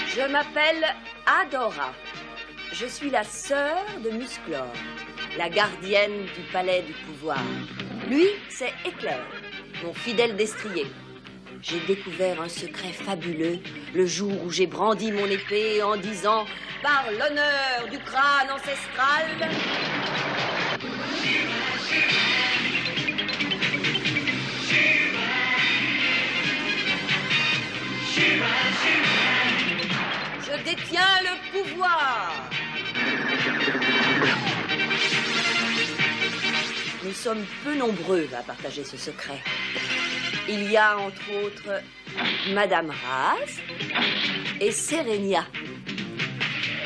Je m'appelle Adora. Je suis la sœur de Musclor, la gardienne du palais du pouvoir. Lui, c'est Éclair, mon fidèle destrier. J'ai découvert un secret fabuleux le jour où j'ai brandi mon épée en disant « Par l'honneur du crâne ancestral », je détiens le pouvoir. Nous sommes peu nombreux à partager ce secret. Il y a entre autres Madame Raz et Serenia.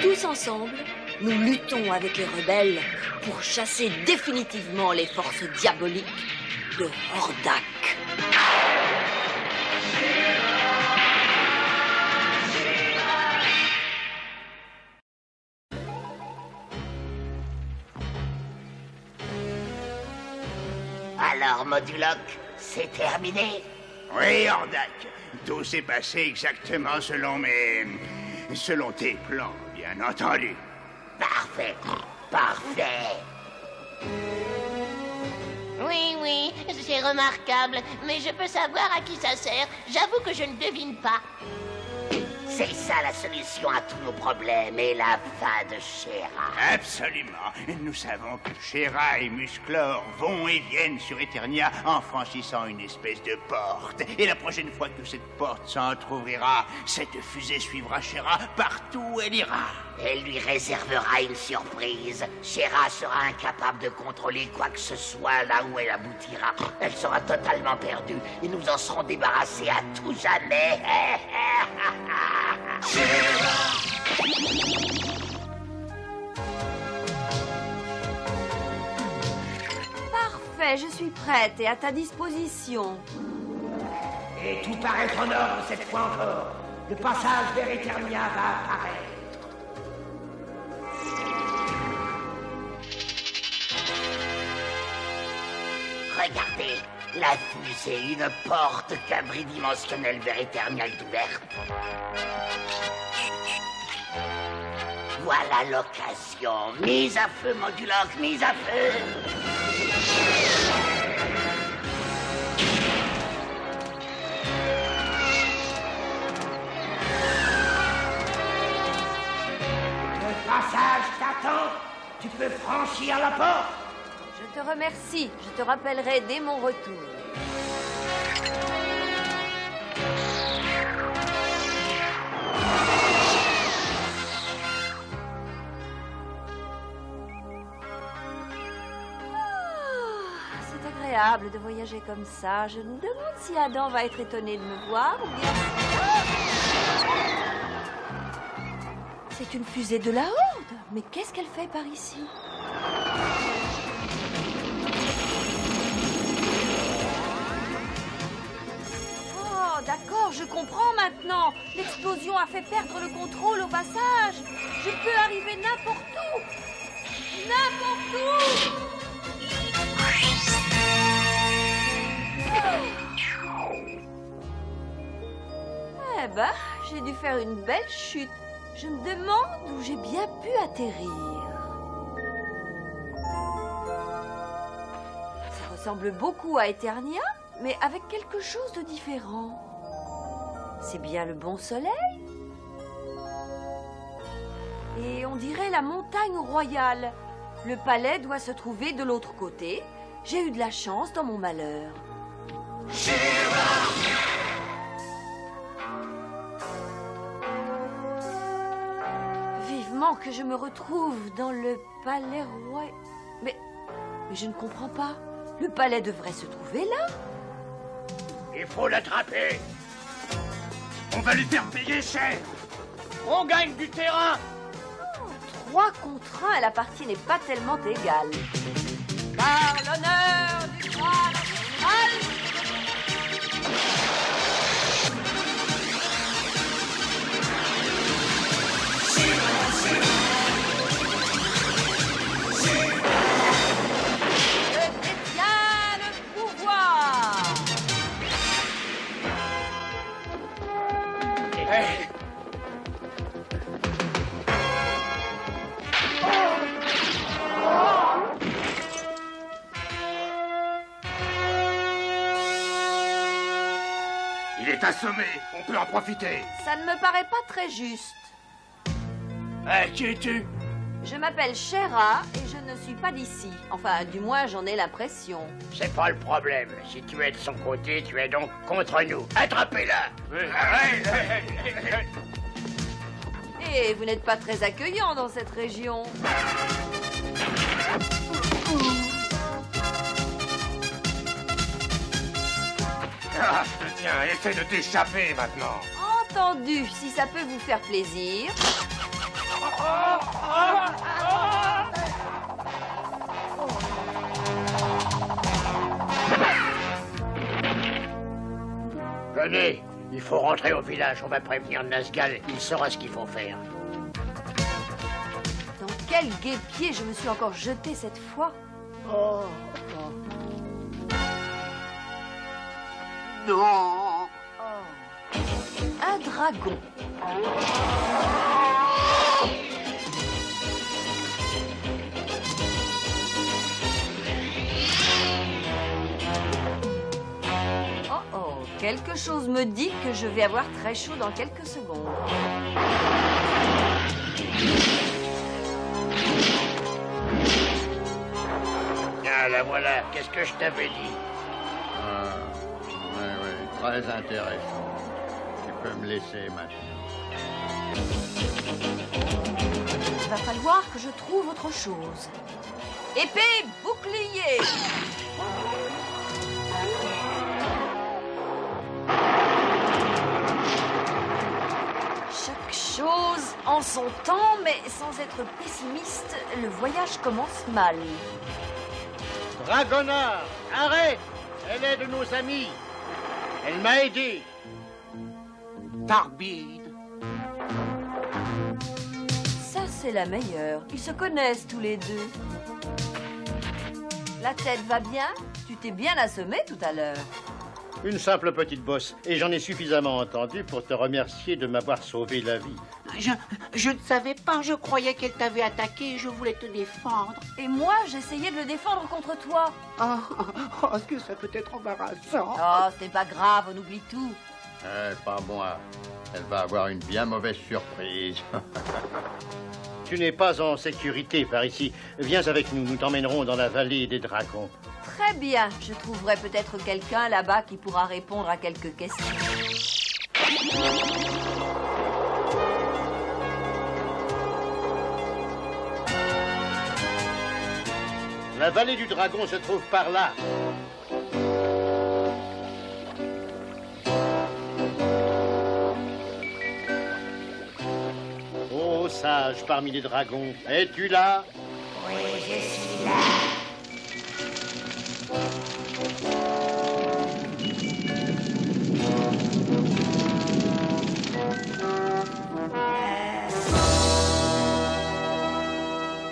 Tous ensemble, nous luttons avec les rebelles pour chasser définitivement les forces diaboliques de Hordak. Alors, Moduloc, c'est terminé? Oui, Hordak. Tout s'est passé exactement selon tes plans, bien entendu. Parfait, parfait. Oui, c'est remarquable, mais je peux savoir à qui ça sert. J'avoue que je ne devine pas. C'est ça la solution à tous nos problèmes et la fin de Shera. Absolument. Nous savons que Shera et Musclor vont et viennent sur Eternia en franchissant une espèce de porte. Et la prochaine fois que cette porte s'entr'ouvrira, cette fusée suivra Shera partout où elle ira. Elle lui réservera une surprise. Shera sera incapable de contrôler quoi que ce soit là où elle aboutira. Elle sera totalement perdue et nous en serons débarrassés à tout jamais. Parfait, je suis prête et à ta disposition. Et tout paraît en ordre cette fois encore. Le passage vers Eternia va apparaître. Regardez, la fusée, une porte quadridimensionnelle vers Eternia est ouverte. Voilà l'occasion. Mise à feu, Moduloc, mise à feu. Le passage t'attend. Tu peux franchir la porte. Je te remercie. Je te rappellerai dès mon retour. C'est agréable de voyager comme ça. Je me demande si Adam va être étonné de me voir ou bien... C'est une fusée de la Horde. Mais qu'est-ce qu'elle fait par ici? Oh, d'accord, je comprends maintenant. L'explosion a fait perdre le contrôle au passage. Je peux arriver n'importe où. N'importe où. Eh ben, j'ai dû faire une belle chute. Je me demande où j'ai bien pu atterrir. Ça ressemble beaucoup à Eternia, mais avec quelque chose de différent. C'est bien le bon soleil? Et on dirait la montagne royale. Le palais doit se trouver de l'autre côté. J'ai eu de la chance dans mon malheur. Vivement que je me retrouve dans le palais royal. Mais je ne comprends pas. Le palais devrait se trouver là. Il faut l'attraper. On va lui faire payer cher. On gagne du terrain. 3 contre 1 et la partie n'est pas tellement égale. Par l'honneur du roi national. Je détiens le pouvoir. Il est assommé. On peut en profiter. Ça ne me paraît pas très juste. Qui es-tu? Je m'appelle Shera et je ne suis pas d'ici. Enfin, du moins, j'en ai l'impression. C'est pas le problème. Si tu es de son côté, tu es donc contre nous. Attrapez-la. Et vous n'êtes pas très accueillant dans cette région. Ah, tiens, essaie de t'échapper maintenant. Entendu, si ça peut vous faire plaisir. Venez, il faut rentrer au village. On va prévenir Nazgal. Il saura ce qu'il faut faire. Dans quel guêpier je me suis encore jetée cette fois? Non. Un dragon. Oh, quelque chose me dit que je vais avoir très chaud dans quelques secondes. Ah, la voilà. Qu'est-ce que je t'avais dit? Oui, très intéressant. Tu peux me laisser maintenant. Il va falloir que je trouve autre chose. Épée, bouclier. Chaque chose en son temps, mais sans être pessimiste, le voyage commence mal. Dragonard, arrête! Elle est de nos amis. Elle m'a aidé. Tarbide. Ça, c'est la meilleure. Ils se connaissent tous les deux. La tête va bien? Tu t'es bien assommé tout à l'heure. Une simple petite bosse. Et j'en ai suffisamment entendu pour te remercier de m'avoir sauvé la vie. Je ne savais pas, je croyais qu'elle t'avait attaqué et je voulais te défendre. Et moi, j'essayais de le défendre contre toi. Est-ce que ça peut être embarrassant? Oh, c'est pas grave, on oublie tout. Pas moi. Elle va avoir une bien mauvaise surprise. Tu n'es pas en sécurité par ici. Viens avec nous, nous t'emmènerons dans la vallée des dragons. Très bien, je trouverai peut-être quelqu'un là-bas qui pourra répondre à quelques questions. La vallée du dragon se trouve par là. Ô sage parmi les dragons, es-tu là? Oui, je suis là.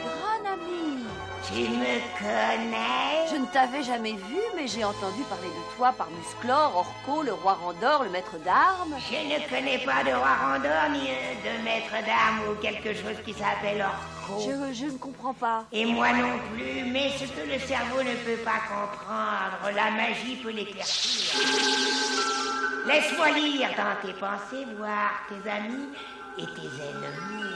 Grand ami, Tu me connais? je ne t'avais jamais vu, mais j'ai entendu parler de toi par Musclor, Orko, le roi Randor, le maître d'armes. Je ne connais pas de roi Randor ni de maître d'armes ou quelque chose qui s'appelle Orko. Je ne comprends pas. Et moi non plus, mais ce que le cerveau ne peut pas comprendre, la magie peut l'éclaircir. Laisse-moi lire dans tes pensées, voir tes amis et tes ennemis.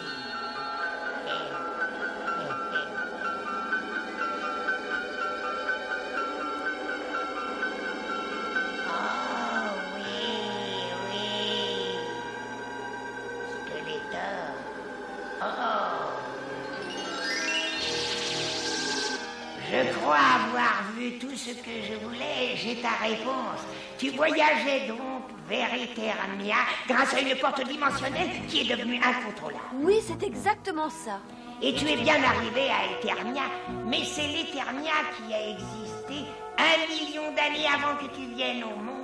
Oh oui, oui. Skeletor. Oh. Je crois avoir vu tout ce que je voulais, j'ai ta réponse. Tu voyageais donc vers Eternia grâce à une porte dimensionnelle qui est devenue incontrôlable. Oui, c'est exactement ça. Et tu es bien arrivé à Eternia, mais c'est l'Eternia qui a existé 1 million d'années avant que tu viennes au monde.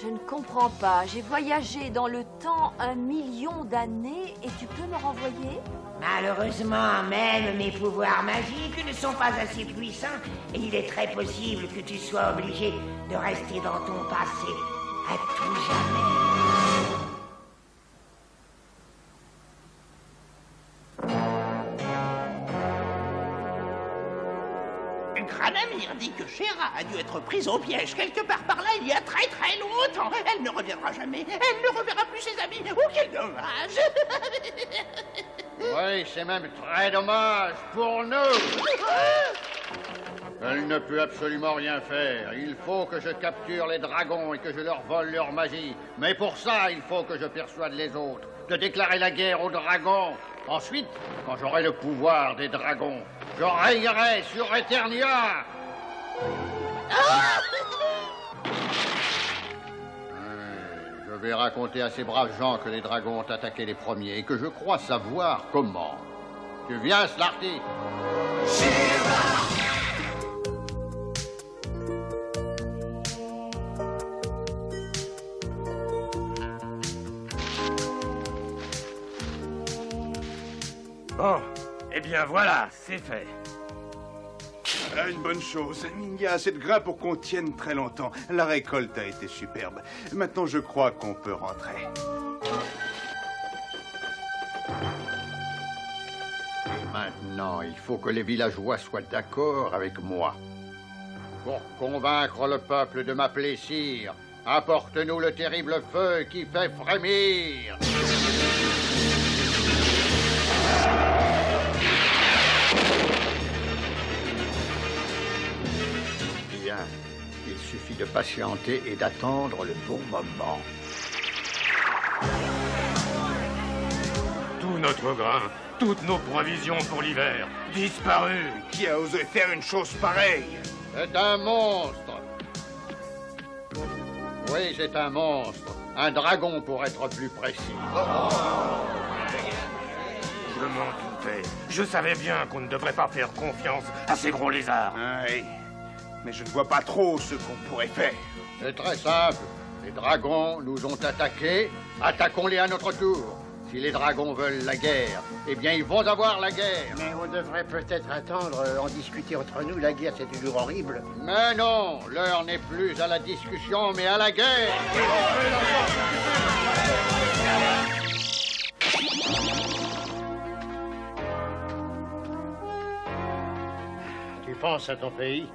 Je ne comprends pas. J'ai voyagé dans le temps 1 million d'années et tu peux me renvoyer? Malheureusement, même mes pouvoirs magiques ne sont pas assez puissants et il est très possible que tu sois obligé de rester dans ton passé à tout jamais. Granamyr dit que Shera a dû être prise au piège quelque part par là il y a très très longtemps. Elle ne reviendra jamais. Elle ne reverra plus ses amis. Oh, quel dommage. Oui, c'est même très dommage pour nous. Elle ne peut absolument rien faire. Il faut que je capture les dragons et que je leur vole leur magie. Mais pour ça, il faut que je persuade les autres de déclarer la guerre aux dragons. Ensuite, quand j'aurai le pouvoir des dragons, je régnerai sur Eternia. Je vais raconter à ces braves gens que les dragons ont attaqué les premiers et que je crois savoir comment. Tu viens, Slarty? Bon, eh bien voilà, c'est fait. Voilà une bonne chose. Il y a assez de grains pour qu'on tienne très longtemps. La récolte a été superbe. Maintenant, je crois qu'on peut rentrer. Et maintenant, il faut que les villageois soient d'accord avec moi. Pour convaincre le peuple de m'appeler sire, apporte-nous le terrible feu qui fait frémir. Bien, il suffit de patienter et d'attendre le bon moment. Tout notre grain, toutes nos provisions pour l'hiver, disparues. Qui a osé faire une chose pareille? C'est un monstre. Oui, c'est un monstre. Un dragon, pour être plus précis. Je m'en doutais. Je savais bien qu'on ne devrait pas faire confiance à ces gros lézards. Oui, mais je ne vois pas trop ce qu'on pourrait faire. C'est très simple. Les dragons nous ont attaqués. Attaquons-les à notre tour. Si les dragons veulent la guerre, eh bien, ils vont avoir la guerre. Mais on devrait peut-être attendre, en discuter entre nous. La guerre, c'est toujours horrible. Mais non, l'heure n'est plus à la discussion, mais à la guerre. Tu penses à ton pays?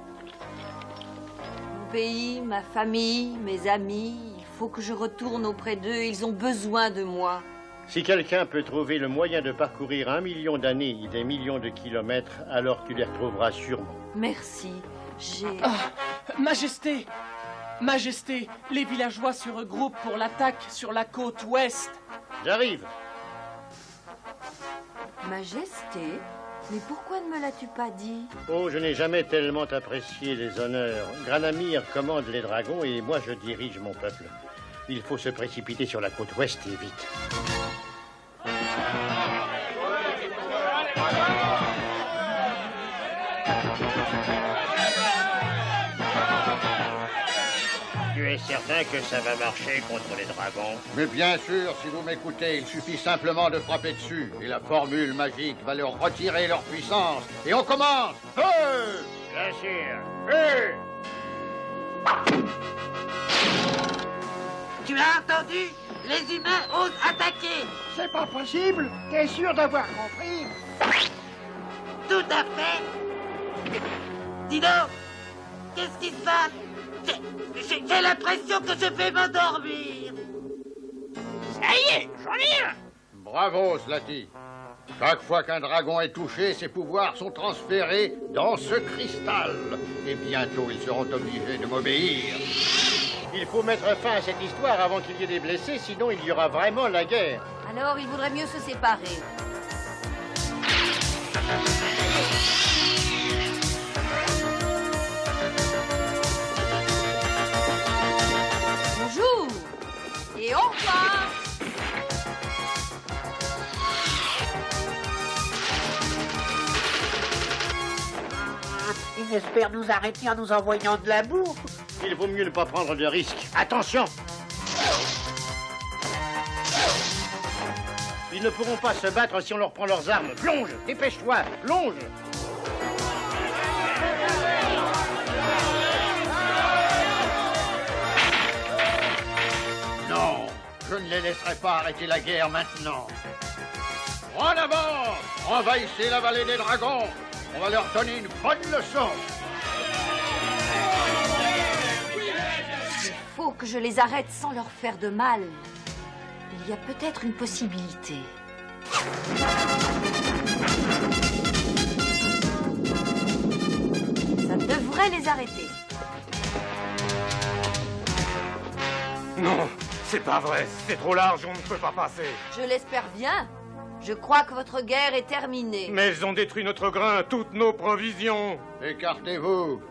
Mon pays, ma famille, mes amis, il faut que je retourne auprès d'eux. Ils ont besoin de moi. Si quelqu'un peut trouver le moyen de parcourir 1 million d'années et des millions de kilomètres, alors tu les retrouveras sûrement. Merci. J'ai... Majesté! Majesté, les villageois se regroupent pour l'attaque sur la côte ouest. J'arrive. Majesté? Mais pourquoi ne me l'as-tu pas dit? Oh, je n'ai jamais tellement apprécié les honneurs. Granamyr commande les dragons et moi je dirige mon peuple. Il faut se précipiter sur la côte ouest et vite. Tu es certain que ça va marcher contre les dragons? Mais bien sûr, si vous m'écoutez, il suffit simplement de frapper dessus. Et la formule magique va leur retirer leur puissance. Et on commence! Feu! Bien sûr. Feu! Tu as entendu? Les humains osent attaquer. C'est pas possible. T'es sûr d'avoir compris? Tout à fait. Dis donc, qu'est-ce qui se passe? J'ai l'impression que je vais m'endormir. Ça y est, j'en ai un. Bravo, Slarty. Chaque fois qu'un dragon est touché, ses pouvoirs sont transférés dans ce cristal. Et bientôt, ils seront obligés de m'obéir. Il faut mettre fin à cette histoire avant qu'il y ait des blessés, sinon il y aura vraiment la guerre. Alors, il vaudrait mieux se séparer. espère nous arrêter en nous envoyant de la boue. Il vaut mieux ne pas prendre de risques. Attention! Ils ne pourront pas se battre si on leur prend leurs armes. Plonge! Dépêche-toi! Plonge! Non! Je ne les laisserai pas arrêter la guerre maintenant. En avant! Envahissez la vallée des dragons! On va leur donner une bonne leçon! Il faut que je les arrête sans leur faire de mal. Il y a peut-être une possibilité. Ça devrait les arrêter. Non, c'est pas vrai. C'est trop large, on ne peut pas passer. Je l'espère bien. Je crois que votre guerre est terminée. Mais ils ont détruit notre grain, toutes nos provisions. Écartez-vous!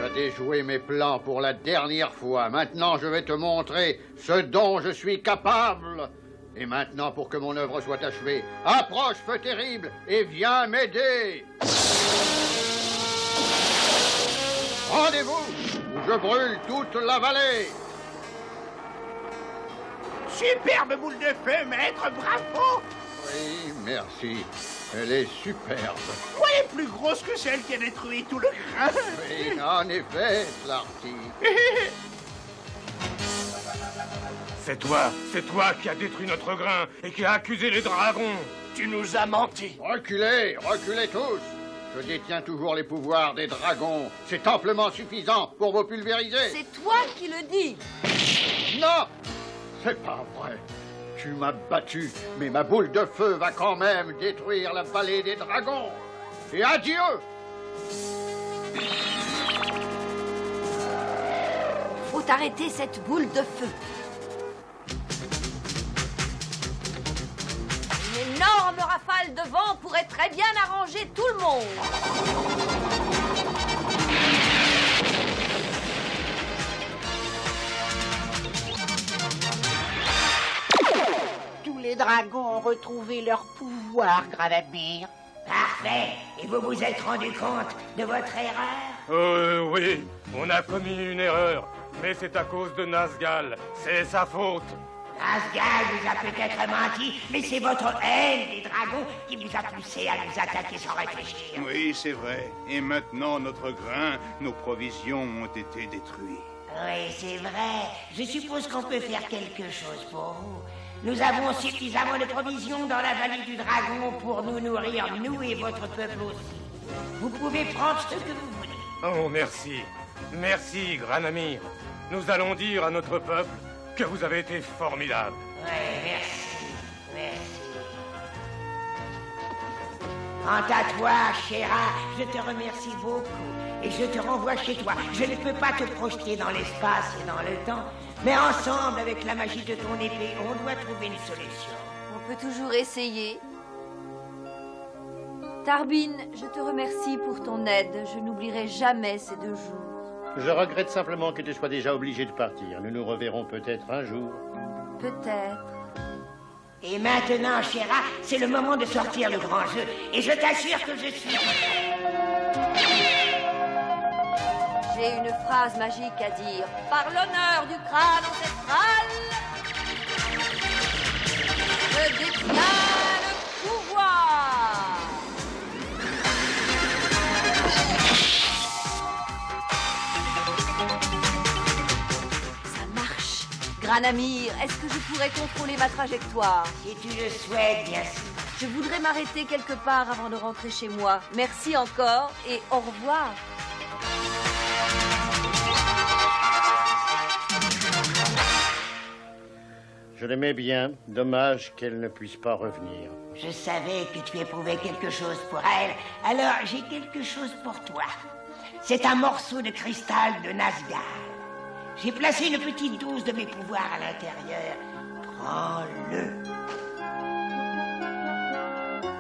J'ai déjoué mes plans pour la dernière fois. Maintenant, je vais te montrer ce dont je suis capable. Et maintenant, pour que mon œuvre soit achevée, approche, feu terrible, et viens m'aider. Rendez-vous, ou je brûle toute la vallée. Superbe boule de feu, maître, bravo! Oui, merci. Elle est superbe. Ouais, elle est plus grosse que celle qui a détruit tout le grain. Oui, en effet, Slarty. C'est toi qui as détruit notre grain et qui as accusé les dragons. Tu nous as menti. Reculez, reculez tous. Je détiens toujours les pouvoirs des dragons. C'est amplement suffisant pour vous pulvériser. C'est toi qui le dis. Non, c'est pas vrai. Tu m'as battu, mais ma boule de feu va quand même détruire la vallée des dragons. Et adieu! Faut arrêter cette boule de feu. Une énorme rafale de vent pourrait très bien arranger tout le monde. Les dragons ont retrouvé leur pouvoir, Granamyr. Parfait. Et vous vous êtes rendu compte de votre erreur? Oui, on a commis une erreur. Mais c'est à cause de Nazgal. C'est sa faute. Nazgal vous a peut-être menti, mais c'est votre haine des dragons qui vous a poussé à nous attaquer sans réfléchir. Oui, c'est vrai. Et maintenant, notre grain, nos provisions ont été détruites. Oui, c'est vrai. Je suppose qu'on peut faire quelque chose pour vous. Nous avons suffisamment de provisions dans la vallée du dragon pour nous nourrir, nous et votre peuple aussi. Vous pouvez prendre ce que vous voulez. Oh, merci. Merci, Granamyr. Nous allons dire à notre peuple que vous avez été formidable. Oui, merci. Merci. Quant à toi, Chéra, je te remercie beaucoup. Et je te renvoie chez toi. Je ne peux pas te projeter dans l'espace et dans le temps. Mais ensemble, avec la magie de ton épée, on doit trouver une solution. On peut toujours essayer. Tarbin, je te remercie pour ton aide. Je n'oublierai jamais ces 2 jours. Je regrette simplement que tu sois déjà obligé de partir. Nous nous reverrons peut-être un jour. Peut-être. Et maintenant, Chéra, c'est le moment de sortir le grand jeu. Et je t'assure que je suis... J'ai une phrase magique à dire. Par l'honneur du crâne ancestral, je détiens le pouvoir. Ça marche. Granamyr, est-ce que je pourrais contrôler ma trajectoire? Si tu le souhaites, bien sûr. Je voudrais m'arrêter quelque part avant de rentrer chez moi. Merci encore et au revoir. Je l'aimais bien. Dommage qu'elle ne puisse pas revenir. Je savais que tu éprouvais quelque chose pour elle, alors j'ai quelque chose pour toi. C'est un morceau de cristal de Nazgal. J'ai placé une petite dose de mes pouvoirs à l'intérieur. Prends-le.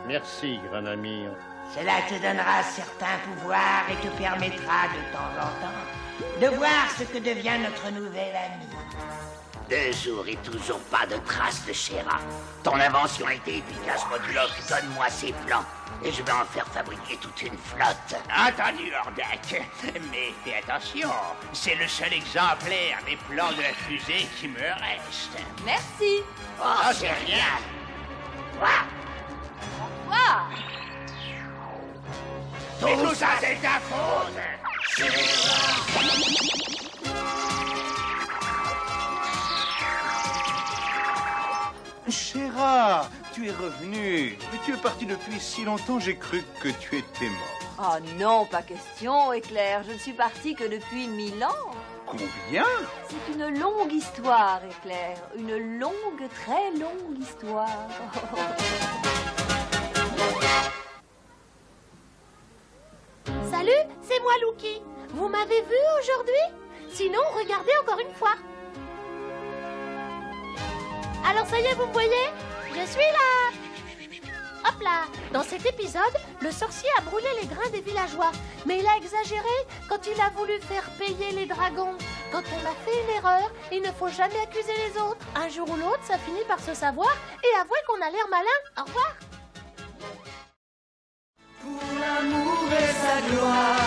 Merci, Granamyr. Cela te donnera certains pouvoirs et te permettra de temps en temps de voir ce que devient notre nouvel ami. 2 jours et toujours pas de traces de Chéra. Ton invention a été efficace, Modulok. Donne-moi ses plans. Et je vais en faire fabriquer toute une flotte. Entendu, Hordak. Mais fais attention, c'est le seul exemplaire des plans de la fusée qui me reste. Merci. Oh, c'est rien. Quoi? Wow. Mais tout ça, c'est ta faute. Chéra, tu es revenu. Mais tu es parti depuis si longtemps, j'ai cru que tu étais mort. Oh non, pas question, Éclair. Je ne suis partie que depuis 1000 ans. Combien? C'est une longue histoire, Éclair. Une longue, très longue histoire. Salut, c'est moi, Lookie. Vous m'avez vu aujourd'hui? Sinon, regardez encore une fois. Alors ça y est, vous me voyez? Je suis là. Hop là. Dans cet épisode, le sorcier a brûlé les grains des villageois. Mais il a exagéré quand il a voulu faire payer les dragons. Quand on a fait une erreur, il ne faut jamais accuser les autres. Un jour ou l'autre, ça finit par se savoir et avouer qu'on a l'air malin. Au revoir. Pour l'amour et sa gloire.